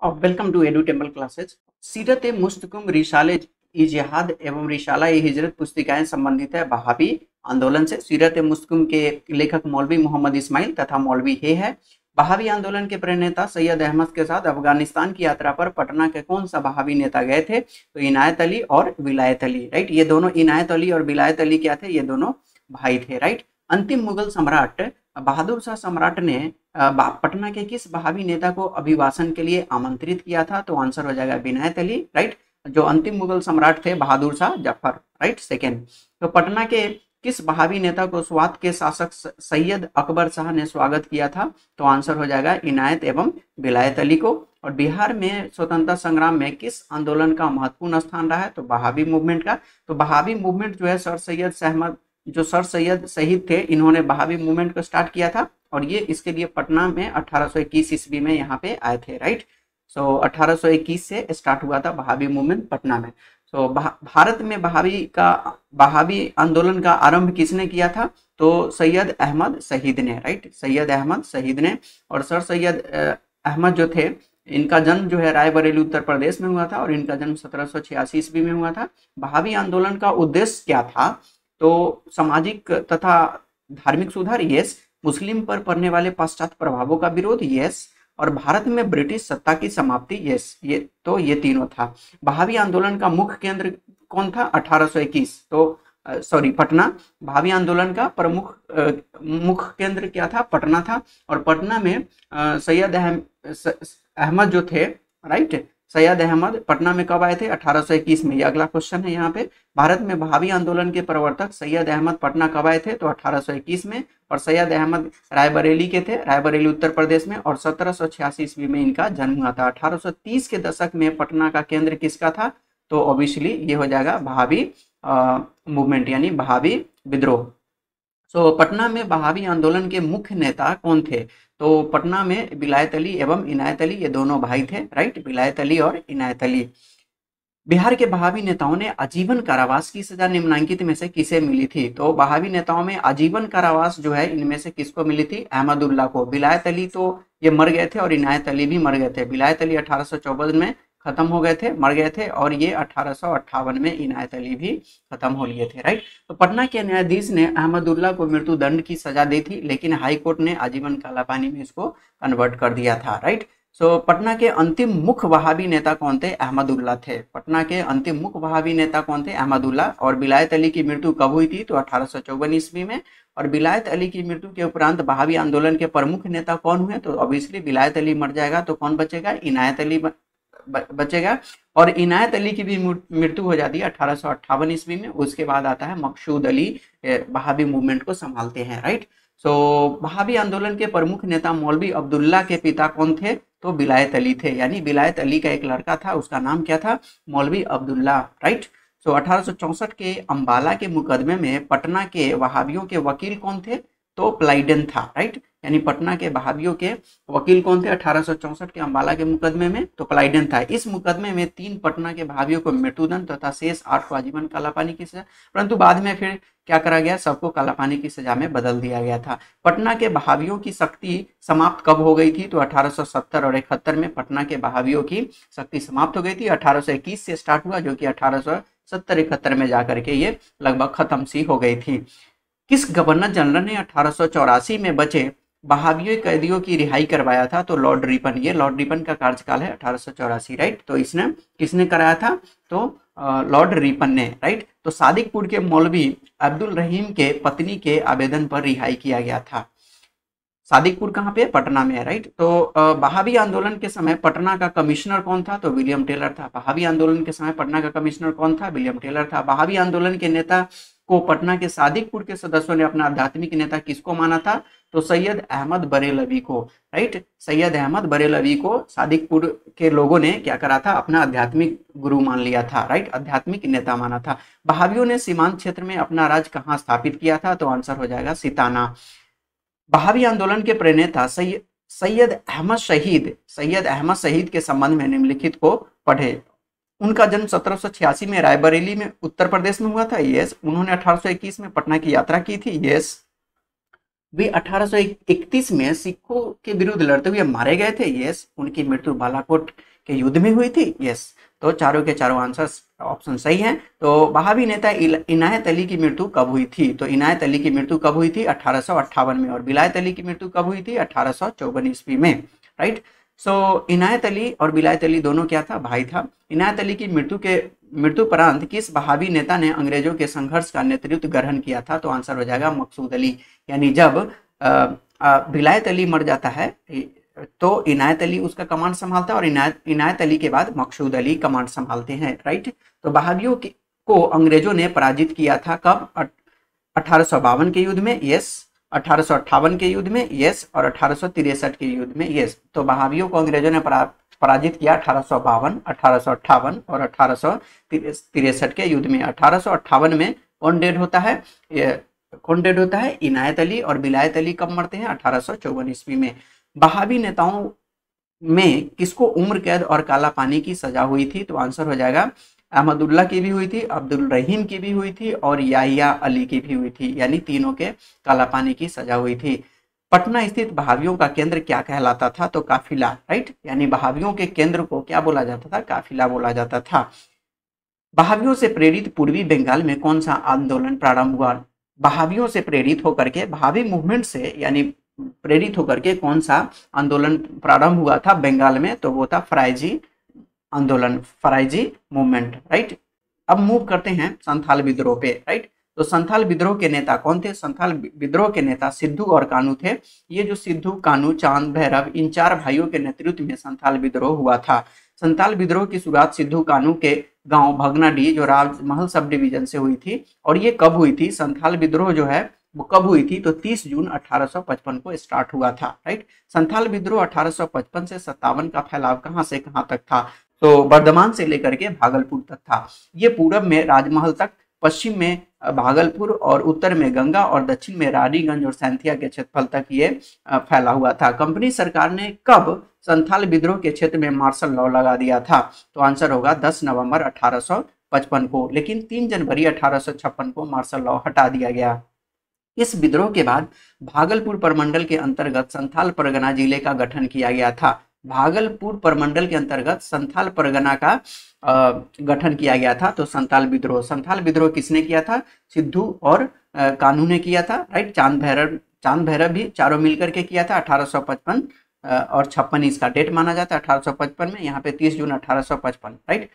Welcome to Edu Temple classes. सीरत मुस्तकुम रिसाले ई जिहाद एवं रिसाला ई हिजरत पुस्तिकाएं संबंधित है वहाबी आंदोलन से। सीरत मुस्तकुम के लेखक मौलवी मोहम्मद इस्माइल तथा मौलवी है। वहाबी आंदोलन के प्रणेता सैयद अहमद के साथ अफगानिस्तान की यात्रा पर पटना के कौन सा वहाबी नेता गए थे? तो इनायत अली और विलायत अली, राइट। ये दोनों इनायत अली और विलायत अली क्या थे? ये दोनों भाई थे, राइट। अंतिम मुगल सम्राट बहादुर शाह सम्राट ने पटना के किस वहाबी नेता को अभिभाषण के लिए आमंत्रित किया था? तो आंसर हो जाएगा विनायत अली, राइट। जो अंतिम मुगल सम्राट थे बहादुर शाह जफर, राइट, सेकेंड। तो पटना के किस वहाबी नेता को स्वात के शासक सैयद अकबर शाह ने स्वागत किया था? तो आंसर हो जाएगा इनायत एवं विलायत अली को। और बिहार में स्वतंत्रता संग्राम में किस आंदोलन का महत्वपूर्ण स्थान रहा है? तो वहाबी मूवमेंट का। तो वहाबी मूवमेंट जो है सर सैयद शहीद थे, इन्होंने वहाबी मूवमेंट को स्टार्ट किया था और ये इसके लिए पटना में 1821 ईस्वी में यहाँ पे आए थे, राइट। सो 1821 से स्टार्ट हुआ था वहाबी मूवमेंट पटना में। सो भारत में वहाबी आंदोलन का आरंभ किसने किया था? तो सैयद अहमद शहीद ने, राइट, सैयद अहमद शहीद ने। और सर सैयद अहमद जो थे, इनका जन्म जो है रायबरेली उत्तर प्रदेश में हुआ था और इनका जन्म 1786 ईस्वी में हुआ था। वहाबी आंदोलन का उद्देश्य क्या था? तो सामाजिक तथा धार्मिक सुधार, यस। मुस्लिम पर पड़ने वाले पाश्चात्य प्रभावों का विरोध, यस। और भारत में ब्रिटिश सत्ता की समाप्ति, यस। ये तीनों था। वहाबी आंदोलन का मुख्य केंद्र कौन था? 1821, तो सॉरी पटना। वहाबी आंदोलन का प्रमुख मुख्य केंद्र क्या था? पटना था। और पटना में सैयद अहमद जो थे, राइट, सैयद अहमद पटना में कब आए थे? 1821 में। ये अगला क्वेश्चन है यहाँ पे। भारत में वहाबी आंदोलन के प्रवर्तक सैयद अहमद पटना कब आए थे? तो 1821 में। और सैयद अहमद रायबरेली के थे, रायबरेली उत्तर प्रदेश में। और 1786 ईस्वी में इनका जन्म हुआ था। 1830 के दशक में पटना का केंद्र किसका था? तो ऑब्वियसली ये हो जाएगा वहाबी मूवमेंट यानी वहाबी विद्रोह। सो पटना में वहाबी आंदोलन के मुख्य नेता कौन थे? तो पटना में विलायत अली एवं इनायत अली, ये दोनों भाई थे, राइट, विलायत अली और इनायत अली। बिहार के वहाबी नेताओं ने आजीवन कारावास की सजा निम्नलिखित में से किसे मिली थी? तो वहाबी नेताओं में आजीवन कारावास जो है इनमें से किसको मिली थी? अहमदुल्ला को। विलायत अली तो ये मर गए थे और इनायत अली भी मर गए थे। विलायत अली 1854 में खत्म हो गए थे, मर गए थे। और ये 1858 में इनायत अली भी खत्म हो लिए थे, राइट। तो पटना के न्यायाधीश ने अहमदुल्ला को मृत्यु दंड की सजा दी थी, लेकिन हाई कोर्ट ने आजीवन कालापानी में इसको कन्वर्ट कर दिया था, राइट। सो पटना के अंतिम मुख्य वहाबी नेता कौन थे? अहमदुल्ला थे। पटना के अंतिम मुख्य वहाबी नेता कौन थे? अहमदुल्ला। और विलायत अली की मृत्यु कब हुई थी? तो 1854 ईस्वी में। और विलायत अली की मृत्यु के उपरांत वहाबी आंदोलन के प्रमुख नेता कौन हुए? तो ऑब्वियसली विलायत अली मर जाएगा तो कौन बचेगा? इनायत अली बचेगा। और इनायत अली की भी मृत्यु हो जाती है 1858 ईस्वी में। उसके बाद आता है मकसूद अली, वहाबी मूवमेंट को संभालते हैं, राइट। सो वहाबी आंदोलन के प्रमुख नेता मौलवी अब्दुल्ला के पिता कौन थे? तो विलायत अली थे, यानी विलायत अली का एक लड़का था, उसका नाम क्या था? मौलवी अब्दुल्ला, राइट। सो 1864 के अंबाला के मुकदमे में पटना के वहाबियों के वकील कौन थे? तो प्लाइडन था, राइट। यानी पटना के वहाबियों के वकील कौन थे 1864 के अंबाला के मुकदमे में? तो प्लाइडन था। इस मुकदमे में 3 पटना के वहाबियों को मृत्युदंड तथा शेष 8 को आजीवन कालापानी की सजा, परंतु बाद में फिर क्या करा गया? सबको कालापानी की सजा में बदल दिया गया था। पटना के वहाबियों की शक्ति समाप्त कब हो गई थी? तो 1870 और 71 में पटना के वहाबियों की शक्ति समाप्त हो गई थी। 1821 से स्टार्ट हुआ, जो कि 1870-71 में जाकर के ये लगभग खत्म सी हो गई थी। किस गवर्नर जनरल ने 1884 में बचे वहाबियों कैदियों की रिहाई करवाया था? तो लॉर्ड रिपन। ये लॉर्ड रिपन का कार्यकाल है 1884, राइट। तो इसने किसने कराया था? तो लॉर्ड रिपन ने, राइट। तो सादिकपुर के मौलवी अब्दुल रहीम के पत्नी के आवेदन पर रिहाई किया गया था। सादिकपुर कहाँ पे? पटना में है, राइट। तो वहाबी आंदोलन के समय पटना का कमिश्नर कौन था? तो विलियम टेलर था। वहाबी आंदोलन के समय पटना का कमिश्नर कौन था? विलियम टेलर था। वहाबी आंदोलन के नेता को पटना के सादिकपुर के सदस्यों ने अपना आध्यात्मिक नेता किसको माना था? तो सैयद अहमद बरेलवी को, राइट। सैयद अहमद बरेलवी को सादिकपुर के लोगों ने क्या करा था? अपना आध्यात्मिक गुरु मान लिया था, राइट, आध्यात्मिक नेता माना था। वहाबियों ने सीमांत क्षेत्र में अपना राज कहाँ स्थापित किया था? तो आंसर हो जाएगा सिताना। वहाबी आंदोलन के प्रणेता सैयद अहमद शहीद के संबंध में निम्नलिखित को पढ़े। उनका जन्म 1786 में रायबरेली में उत्तर प्रदेश में हुआ था, यस। उन्होंने 1821 में पटना की यात्रा की थी, यस। वे 1831 में सिखों के विरुद्ध लड़ते हुए मारे गए थे, यस। उनकी मृत्यु बालाकोट के युद्ध में हुई थी? यस, तो चारों के चारों आंसर ऑप्शन सही हैं। तो वहाबी नेता इनायत अली की मृत्यु कब हुई थी? तो इनायत अली की मृत्यु कब हुई थी? 1858 में। और विलायत अली की मृत्यु कब हुई थी? 1854 ईस्वी में, राइट। सो इनायत अली और विलायत अली दोनों क्या था? भाई था। इनायत अली की मृत्युपरांत किस वहाबी नेता ने अंग्रेजों के संघर्ष का नेतृत्व ग्रहण किया था? तो आंसर हो जाएगा मकसूद अली। यानी जब विलायत अली मर जाता है तो इनायत अली उसका कमांड संभालता है, और इनायत अली के बाद मकसूद अली कमांड संभालते हैं, राइट। तो वहाबियों को अंग्रेजों ने पराजित किया था कब? 1852 के युद्ध में, यस। 1858 के युद्ध में, यस। और 1863 के युद्ध में, यस। तो वहाबियों को अंग्रेजों ने पराजित किया 1852, 1858 और 1863 के युद्ध में। 1858 में कौन डेड होता है? कौन डेड होता है? इनायत अली। और विलायत अली कब मरते हैं? 1854 ईस्वी में। वहाबी नेताओं में किसको उम्र कैद और काला पानी की सजा हुई थी? तो आंसर हो जाएगा अहमदुल्ला की भी हुई थी, अब्दुल रहीम की भी हुई थी और याहिया अली की भी हुई थी। यानी तीनों के काला पानी की सजा हुई थी। पटना स्थित वहाबियों का केंद्र क्या कहलाता था? तो काफिला, राइट। यानी वहाबियों के केंद्र को क्या बोला जाता था? काफिला बोला जाता था। वहाबियों से प्रेरित पूर्वी बंगाल में कौन सा आंदोलन प्रारंभ हुआ? वहाबियों से प्रेरित होकर के, वहाबी मूवमेंट से यानी प्रेरित होकर के कौन सा आंदोलन प्रारंभ हुआ था बंगाल में? तो वो था फराइजी आंदोलन, फराइजी मूवमेंट, राइट। अब मूव करते हैं संथाल विद्रोह पे, राइट। तो संथाल विद्रोह के नेता कौन थे? संथाल विद्रोह के नेता सिद्धू और कानू थे। ये जो सिद्धू, कानू, चांद, भैरव, इन चार भाइयों के नेतृत्व में संथाल विद्रोह हुआ था। संथाल विद्रोह की शुरुआत सिद्धू कानू के गांव भगनाडीह जो राजमहल सब डिवीजन से हुई थी। और ये कब हुई थी? संथाल विद्रोह जो है वो कब हुई थी? तो 30 जून 1855 को स्टार्ट हुआ था, राइट। संथाल विद्रोह 1855 से 57 का फैलाव कहां से कहां तक था? तो बर्धमान से लेकर के भागलपुर तक था। ये पूरब में राजमहल तक, पश्चिम में भागलपुर और उत्तर में गंगा और दक्षिण में रानीगंज और सैंथिया के क्षेत्रफल तक ये फैला हुआ था। कंपनी सरकार ने कब संथाल विद्रोह के क्षेत्र में मार्शल लॉ लगा दिया था? तो आंसर होगा 10 नवंबर 1855 को। लेकिन 3 जनवरी 1856 को मार्शल लॉ हटा दिया गया। इस विद्रोह के बाद भागलपुर प्रमंडल के अंतर्गत संथाल परगना जिले का गठन किया गया था। भागलपुर प्रमंडल के अंतर्गत संथाल परगना का गठन किया गया था। तो संथाल विद्रोह किसने किया था? सिद्धू और कानू ने किया था, राइट। चांद भैरव भी चारों मिलकर के किया था। 1855 और 56 इसका डेट माना जाता है। 1855 में, यहाँ पे 30 जून 1855, राइट।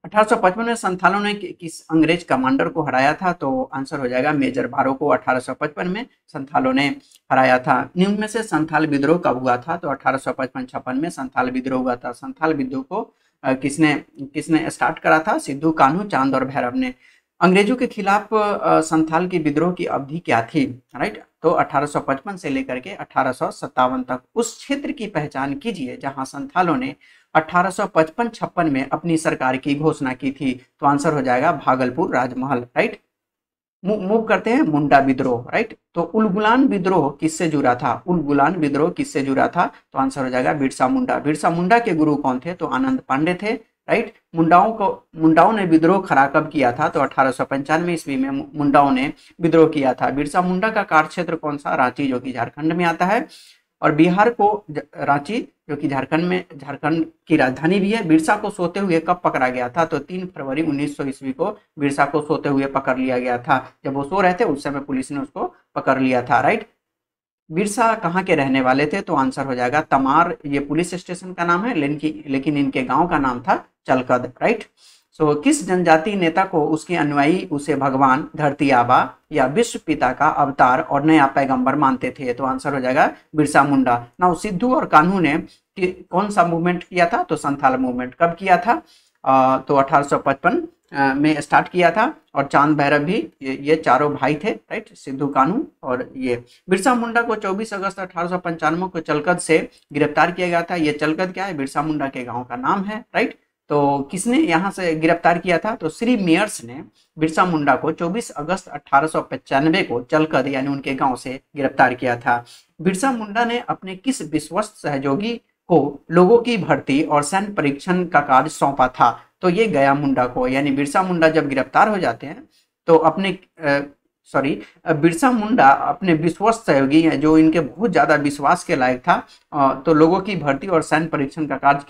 1855 में संथालों ने किस अंग्रेज कमांडर को हराया था? तो आंसर हो जाएगा मेजर बारो को 1855 में संथालों ने हराया था। निम्न में से संथाल विद्रोह कब हुआ था? तो 1855-56 में संथाल विद्रोह हुआ था। संथाल विद्रोह को किसने स्टार्ट करा था? सिद्धू, कान्हू, चांद और भैरव ने। अंग्रेजों के खिलाफ संथाल की विद्रोह की अवधि क्या थी, राइट। तो 1855 से लेकर के 1857 तक। उस क्षेत्र की पहचान कीजिए जहां संथालों ने 1855-56 में अपनी सरकार की घोषणा की थी। तो आंसर हो जाएगा भागलपुर राजमहल, राइट। मूव करते हैं मुंडा विद्रोह, राइट। तो उलगुलान विद्रोह किससे जुड़ा था? उलगुलान विद्रोह किससे जुड़ा था? तो आंसर हो जाएगा बिरसा मुंडा। बिरसा मुंडा के गुरु कौन थे? तो आनंद पांडे थे, राइट। मुंडाओं ने विद्रोह खड़ा कब किया था? तो 1895 ईस्वी में मुंडाओं ने विद्रोह किया था। बिरसा मुंडा का कार्यक्षेत्र कौन सा? रांची, जो कि झारखंड में आता है। और बिहार को रांची, जो कि झारखंड की राजधानी भी है। बिरसा को सोते हुए कब पकड़ा गया था? तो 3 फरवरी 1900 ईस्वी को बिरसा को सोते हुए पकड़ लिया गया था। जब वो सो रहे थे उस समय पुलिस ने उसको पकड़ लिया था, राइट। बिरसा कहाँ के रहने वाले थे? तो आंसर हो जाएगा तमार। ये पुलिस स्टेशन का नाम है, लेकिन इनके गांव का नाम था चलकद, राइट। सो किस जनजाति नेता को उसके अनुयायी उसे भगवान, धरती आबा या विश्व पिता का अवतार और नया पैगंबर मानते थे? तो आंसर हो जाएगा बिरसा मुंडा। नाउ सिद्धू और कान्हू ने कौन सा मूवमेंट किया था? तो संथाल मूवमेंट। कब किया था? तो 1855 में स्टार्ट किया था। और चांद भैरव भी, ये चारों भाई थे, राइट। सिद्धू, कान्हू और ये। बिरसा मुंडा को 24 अगस्त 1895 को चलकद से गिरफ्तार किया गया था। ये चलकद क्या है? बिरसा मुंडा के गांव का नाम है, राइट। तो किसने यहाँ से गिरफ्तार किया था? तो श्री मेयर्स ने बिरसा मुंडा को 24 अगस्त 1895 को चलकद यानी उनके गांव से गिरफ्तार किया था। बिरसा मुंडा ने अपने किस विश्वस्त सहयोगी को लोगों की भर्ती और सैन्य परीक्षण का कार्य सौंपा था? तो ये गया मुंडा को। यानी बिरसा मुंडा जब गिरफ्तार हो जाते हैं तो अपने सॉरी बिरसा मुंडा अपने विश्वस्त सहयोगी हैं जो इनके बहुत ज्यादा विश्वास के लायक था, तो लोगों की भर्ती और सैन्य परीक्षण का कार्य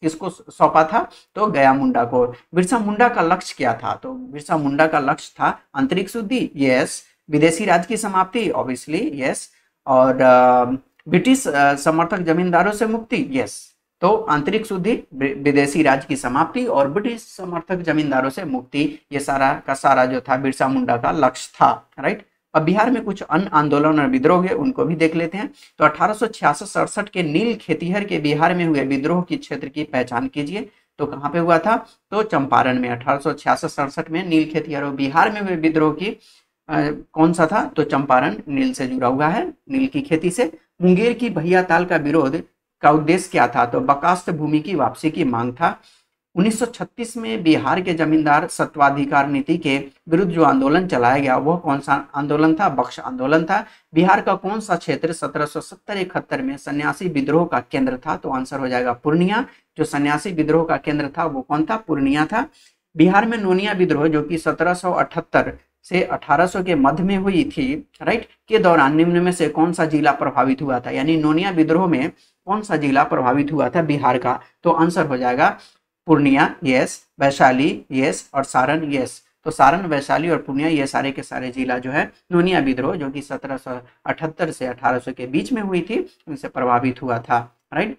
किसको सौंपा था, तो गया मुंडा को। बिरसा मुंडा का लक्ष्य क्या था, तो बिरसा मुंडा का लक्ष्य था आंतरिक शुद्धि, यस। विदेशी राज की समाप्ति, ऑब्वियसली, यस। और ब्रिटिश समर्थक जमींदारों से मुक्ति, यस। तो आंतरिक शुद्धि, विदेशी राज की समाप्ति और ब्रिटिश समर्थक जमींदारों से मुक्ति, ये सारा का सारा जो था बिरसा मुंडा का लक्ष्य था, राइट। अब बिहार में कुछ अन्य आंदोलन और विद्रोह है, उनको भी देख लेते हैं। तो 1866-67 के नील खेतिहर के बिहार में हुए विद्रोह की क्षेत्र की पहचान कीजिए। तो कहाँ पे हुआ था, तो चंपारण में। 1866-67 में नील खेतिहर और बिहार में हुए विद्रोह की कौन सा था, तो चंपारण नील से जुड़ा हुआ है, नील की खेती से। मुंगेर की भैया ताल का विरोध का उद्देश्य क्या था, तो बकास्त भूमि की वापसी की मांग था। 1936 में बिहार के जमींदार सत्वाधिकार नीति के विरुद्ध जो आंदोलन चलाया गया वह कौन सा आंदोलन था, बक्श आंदोलन था। बिहार का कौन सा क्षेत्र 1770-71 में सन्यासी विद्रोह का केंद्र था, तो आंसर हो जाएगा पूर्णिया। जो सन्यासी विद्रोह का केंद्र था वो कौन था, पूर्णिया था। बिहार में नोनिया विद्रोह जो कि 1778 से 1800 के मध्य में हुई थी, राइट, के दौरान निम्न में से कौन सा जिला प्रभावित हुआ था, यानी नोनिया विद्रोह में कौन सा जिला प्रभावित हुआ था बिहार का, तो आंसर हो जाएगा पूर्णिया, यस। वैशाली, यस। और सारण, यस। तो सारण, वैशाली और पूर्णिया ये सारे के सारे जिला जो है नोनिया विद्रोह जो कि 1778 से 1800 के बीच में हुई थी, उनसे प्रभावित हुआ था, राइट।